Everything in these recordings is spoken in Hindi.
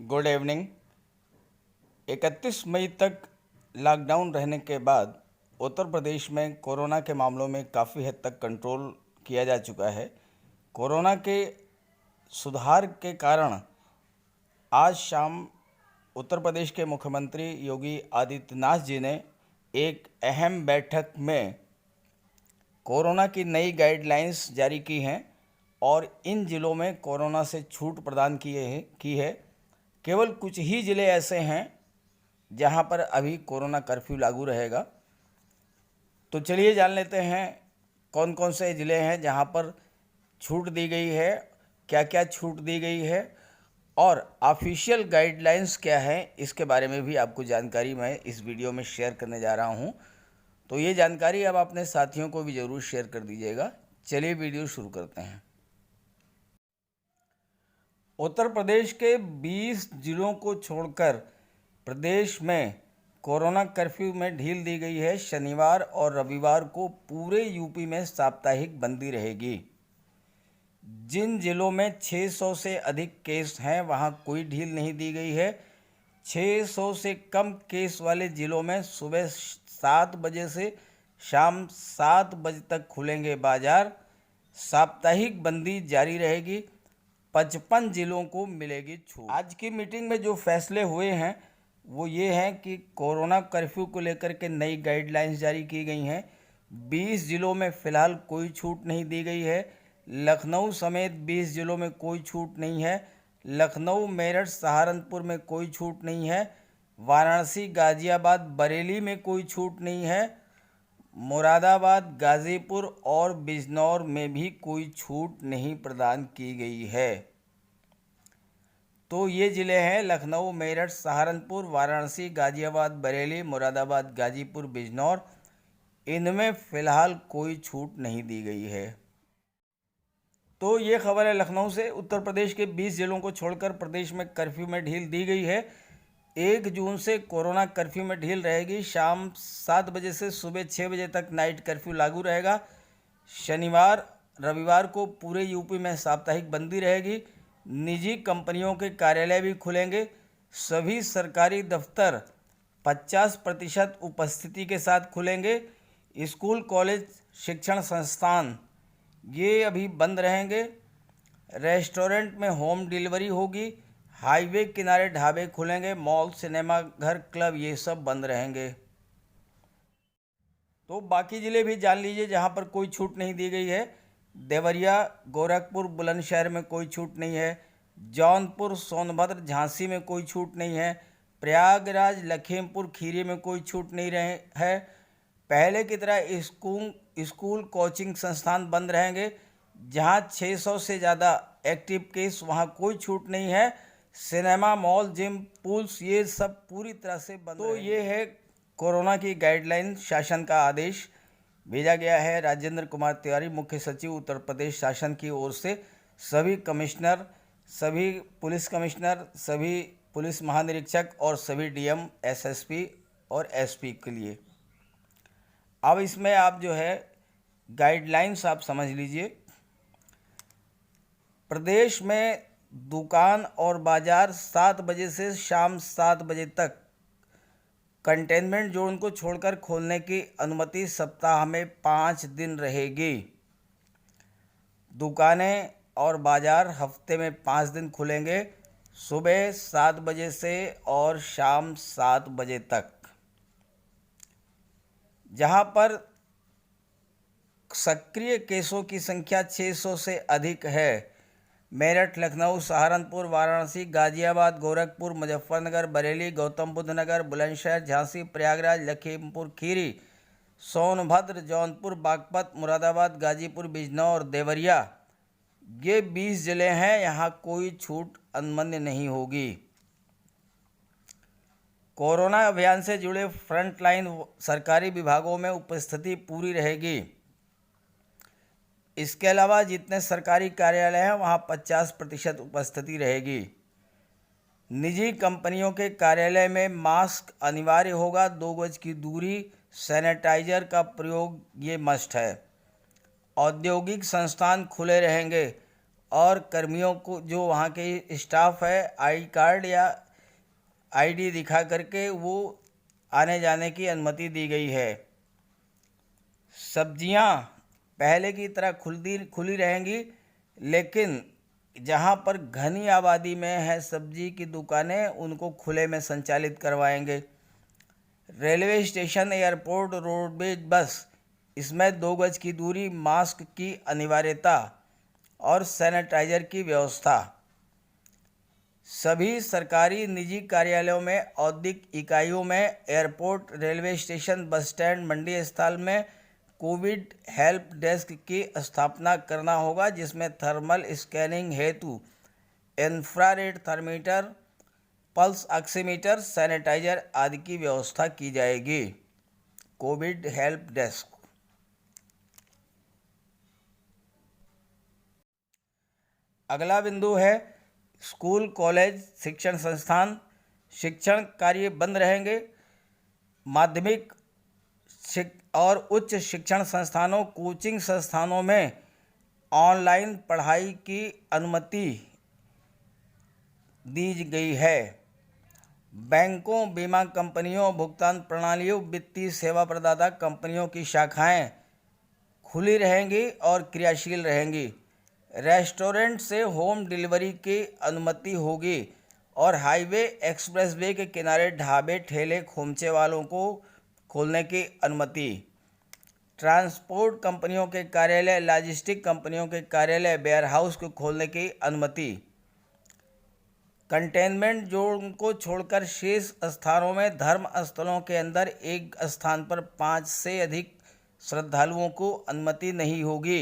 Good evening. 31 मई तक लॉकडाउन रहने के बाद उत्तर प्रदेश में कोरोना के मामलों में काफ़ी हद तक कंट्रोल किया जा चुका है। कोरोना के सुधार के कारण आज शाम उत्तर प्रदेश के मुख्यमंत्री योगी आदित्यनाथ जी ने एक अहम बैठक में कोरोना की नई गाइडलाइंस जारी की हैं और इन ज़िलों में कोरोना से छूट प्रदान की है। केवल कुछ ही ज़िले ऐसे हैं जहां पर अभी कोरोना कर्फ्यू लागू रहेगा। तो चलिए जान लेते हैं कौन कौन से ज़िले हैं जहां पर छूट दी गई है, क्या क्या छूट दी गई है और ऑफिशियल गाइडलाइंस क्या है, इसके बारे में भी आपको जानकारी मैं इस वीडियो में शेयर करने जा रहा हूं। तो ये जानकारी अब अपने साथियों को भी ज़रूर शेयर कर दीजिएगा। चलिए वीडियो शुरू करते हैं। उत्तर प्रदेश के 20 जिलों को छोड़कर प्रदेश में कोरोना कर्फ्यू में ढील दी गई है। शनिवार और रविवार को पूरे यूपी में साप्ताहिक बंदी रहेगी। जिन जिलों में 600 से अधिक केस हैं वहां कोई ढील नहीं दी गई है। 600 से कम केस वाले जिलों में सुबह 7 बजे से शाम 7 बजे तक खुलेंगे बाजार। साप्ताहिक बंदी जारी रहेगी। 55 जिलों को मिलेगी छूट। आज की मीटिंग में जो फैसले हुए हैं वो ये हैं कि कोरोना कर्फ्यू को लेकर के नई गाइडलाइंस जारी की गई हैं। 20 जिलों में फ़िलहाल कोई छूट नहीं दी गई है। लखनऊ समेत 20 जिलों में कोई छूट नहीं है। लखनऊ, मेरठ, सहारनपुर में कोई छूट नहीं है। वाराणसी, गाज़ियाबाद, बरेली में कोई छूट नहीं है। मुरादाबाद, गाज़ीपुर और बिजनौर में भी कोई छूट नहीं प्रदान की गई है। तो ये ज़िले हैं लखनऊ, मेरठ, सहारनपुर, वाराणसी, गाज़ियाबाद, बरेली, मुरादाबाद, गाज़ीपुर, बिजनौर। इनमें फ़िलहाल कोई छूट नहीं दी गई है। तो ये खबर है लखनऊ से। उत्तर प्रदेश के 20 जिलों को छोड़कर प्रदेश में कर्फ्यू में ढील दी गई है। 1 जून से कोरोना कर्फ्यू में ढील रहेगी। शाम 7 बजे से सुबह 6 बजे तक नाइट कर्फ्यू लागू रहेगा। शनिवार रविवार को पूरे यूपी में साप्ताहिक बंदी रहेगी। निजी कंपनियों के कार्यालय भी खुलेंगे। सभी सरकारी दफ्तर 50% उपस्थिति के साथ खुलेंगे। स्कूल, कॉलेज, शिक्षण संस्थान ये अभी बंद रहेंगे। रेस्टोरेंट में होम डिलीवरी होगी। हाईवे किनारे ढाबे खुलेंगे। मॉल, सिनेमा घर, क्लब ये सब बंद रहेंगे। तो बाकी ज़िले भी जान लीजिए जहां पर कोई छूट नहीं दी गई है। देवरिया, गोरखपुर, बुलंदशहर में कोई छूट नहीं है। जौनपुर, सोनभद्र, झांसी में कोई छूट नहीं है। प्रयागराज, लखीमपुर खीरी में कोई छूट नहीं रहे है। पहले की तरह स्कूल कोचिंग संस्थान बंद रहेंगे। जहां 600 से ज़्यादा एक्टिव केस वहां कोई छूट नहीं है। सिनेमा, मॉल, जिम, पूल्स ये सब पूरी तरह से बंद। तो ये है कोरोना की गाइडलाइन। शासन का आदेश भेजा गया है। राजेंद्र कुमार तिवारी, मुख्य सचिव उत्तर प्रदेश शासन की ओर से सभी कमिश्नर, सभी पुलिस कमिश्नर, सभी पुलिस महानिरीक्षक और सभी डीएम, एसएसपी और एसपी के लिए। अब इसमें आप जो है गाइडलाइंस आप समझ लीजिए। प्रदेश में दुकान और बाजार 7 बजे से शाम 7 बजे तक कंटेनमेंट जोन को छोड़कर खोलने की अनुमति सप्ताह में 5 दिन रहेगी। दुकानें और बाजार हफ्ते में 5 दिन खुलेंगे, सुबह 7 बजे से और शाम 7 बजे तक। जहां पर सक्रिय केसों की संख्या 600 से अधिक है, मेरठ, लखनऊ, सहारनपुर, वाराणसी, गाज़ियाबाद, गोरखपुर, मुजफ्फरनगर, बरेली, गौतम बुद्ध नगर, बुलंदशहर, झांसी, प्रयागराज, लखीमपुर खीरी, सोनभद्र, जौनपुर, बागपत, मुरादाबाद, गाज़ीपुर, बिजनौर, देवरिया ये 20 ज़िले हैं। यहाँ कोई छूट अनमन्य नहीं होगी। कोरोना अभियान से जुड़े फ्रंटलाइन सरकारी विभागों में उपस्थिति पूरी रहेगी। इसके अलावा जितने सरकारी कार्यालय हैं वहाँ 50% उपस्थिति रहेगी। निजी कंपनियों के कार्यालय में मास्क अनिवार्य होगा। 2 गज की दूरी, सैनिटाइजर का प्रयोग ये मस्ट है। औद्योगिक संस्थान खुले रहेंगे। और कर्मियों को, जो वहाँ के स्टाफ है, आई कार्ड या आईडी दिखा करके वो आने जाने की अनुमति दी गई है। सब्जियां पहले की तरह खुली रहेंगी, लेकिन जहां पर घनी आबादी में है सब्जी की दुकानें, उनको खुले में संचालित करवाएंगे। रेलवे स्टेशन, एयरपोर्ट, रोडवेज, बस, इसमें 2 गज की दूरी, मास्क की अनिवार्यता और सैनिटाइजर की व्यवस्था। सभी सरकारी निजी कार्यालयों में, औद्योगिक इकाइयों में, airport, railway station, bus stand, मंडी स्थल में कोविड हेल्प डेस्क की स्थापना करना होगा, जिसमें थर्मल स्कैनिंग हेतु इंफ्रारेड थर्मीटर, पल्स ऑक्सीमीटर, सैनिटाइजर आदि की व्यवस्था की जाएगी। Covid help desk. अगला बिंदु है स्कूल, कॉलेज, शिक्षण संस्थान। शिक्षण कार्य बंद रहेंगे। माध्यमिक और उच्च शिक्षण संस्थानों, कोचिंग संस्थानों में ऑनलाइन पढ़ाई की अनुमति दी गई है। बैंकों, बीमा कंपनियों, भुगतान प्रणालियों, वित्तीय सेवा प्रदाता कंपनियों की शाखाएं खुली रहेंगी और क्रियाशील रहेंगी। रेस्टोरेंट से होम डिलीवरी की अनुमति होगी और हाईवे, एक्सप्रेसवे के किनारे ढाबे, ठेले, खोमचे वालों को खोलने की अनुमति। ट्रांसपोर्ट कंपनियों के कार्यालय, लॉजिस्टिक कंपनियों के कार्यालय, वेयरहाउस को खोलने की अनुमति। कंटेनमेंट जोन को छोड़कर शेष स्थानों में, धर्म स्थलों के अंदर एक स्थान पर 5 से अधिक श्रद्धालुओं को अनुमति नहीं होगी।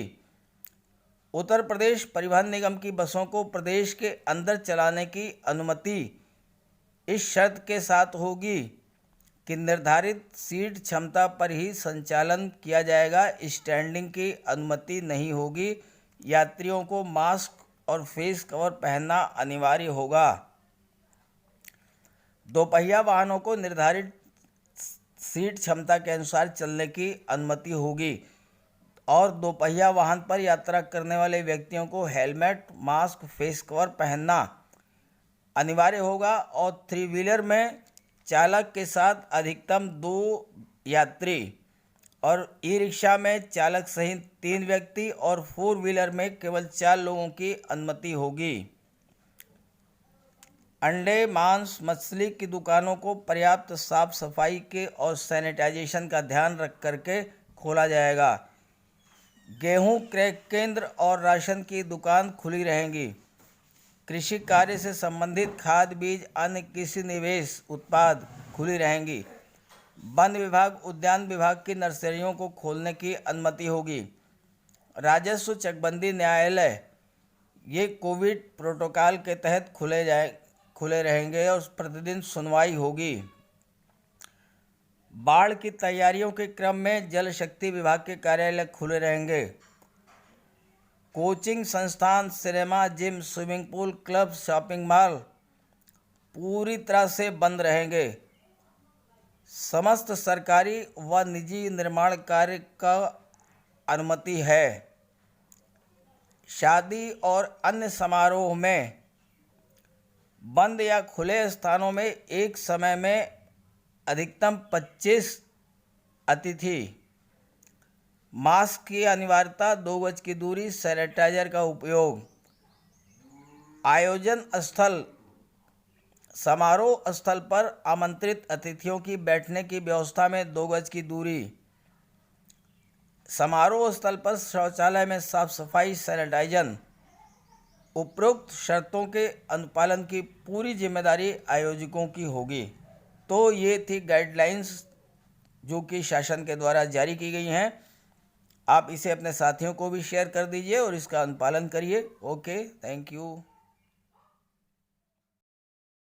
उत्तर प्रदेश परिवहन निगम की बसों को प्रदेश के अंदर चलाने की अनुमति इस शर्त के साथ होगी कि निर्धारित सीट क्षमता पर ही संचालन किया जाएगा। स्टैंडिंग की अनुमति नहीं होगी। यात्रियों को मास्क और फेस कवर पहनना अनिवार्य होगा। दोपहिया वाहनों को निर्धारित सीट क्षमता के अनुसार चलने की अनुमति होगी और दोपहिया वाहन पर यात्रा करने वाले व्यक्तियों को हेलमेट, मास्क, फेस कवर पहनना अनिवार्य होगा और 3 व्हीलर में चालक के साथ अधिकतम 2 यात्री और ई रिक्शा में चालक सहित 3 व्यक्ति और 4 व्हीलर में केवल 4 लोगों की अनुमति होगी। अंडे, मांस, मछली की दुकानों को पर्याप्त साफ सफाई के और सैनिटाइजेशन का ध्यान रख करके खोला जाएगा। गेहूं क्रय केंद्र और राशन की दुकान खुली रहेंगी। कृषि कार्य से संबंधित खाद, बीज, अन्य कृषि निवेश उत्पाद खुली रहेंगी। वन विभाग, उद्यान विभाग की नर्सरियों को खोलने की अनुमति होगी। राजस्व, चकबंदी, न्यायालय ये कोविड प्रोटोकॉल के तहत खुले रहेंगे और प्रतिदिन सुनवाई होगी। बाढ़ की तैयारियों के क्रम में जल शक्ति विभाग के कार्यालय खुले रहेंगे। कोचिंग संस्थान, cinema, gym, swimming pool, club, shopping mall पूरी तरह से बंद रहेंगे। समस्त सरकारी व निजी निर्माण कार्य का अनुमति है। शादी और अन्य समारोह में बंद या खुले स्थानों में एक समय में अधिकतम 25 अतिथि। मास्क की अनिवार्यता, 2 गज की दूरी, सैनिटाइजर का उपयोग। आयोजन स्थल, समारोह स्थल पर आमंत्रित अतिथियों की बैठने की व्यवस्था में 2 गज की दूरी। समारोह स्थल पर शौचालय में साफ सफाई, सैनिटाइजर। उपरोक्त शर्तों के अनुपालन की पूरी जिम्मेदारी आयोजकों की होगी। तो ये थी गाइडलाइंस जो कि शासन के द्वारा जारी की गई हैं। आप इसे अपने साथियों को भी शेयर कर दीजिए और इसका अनुपालन करिए। Okay, thank you.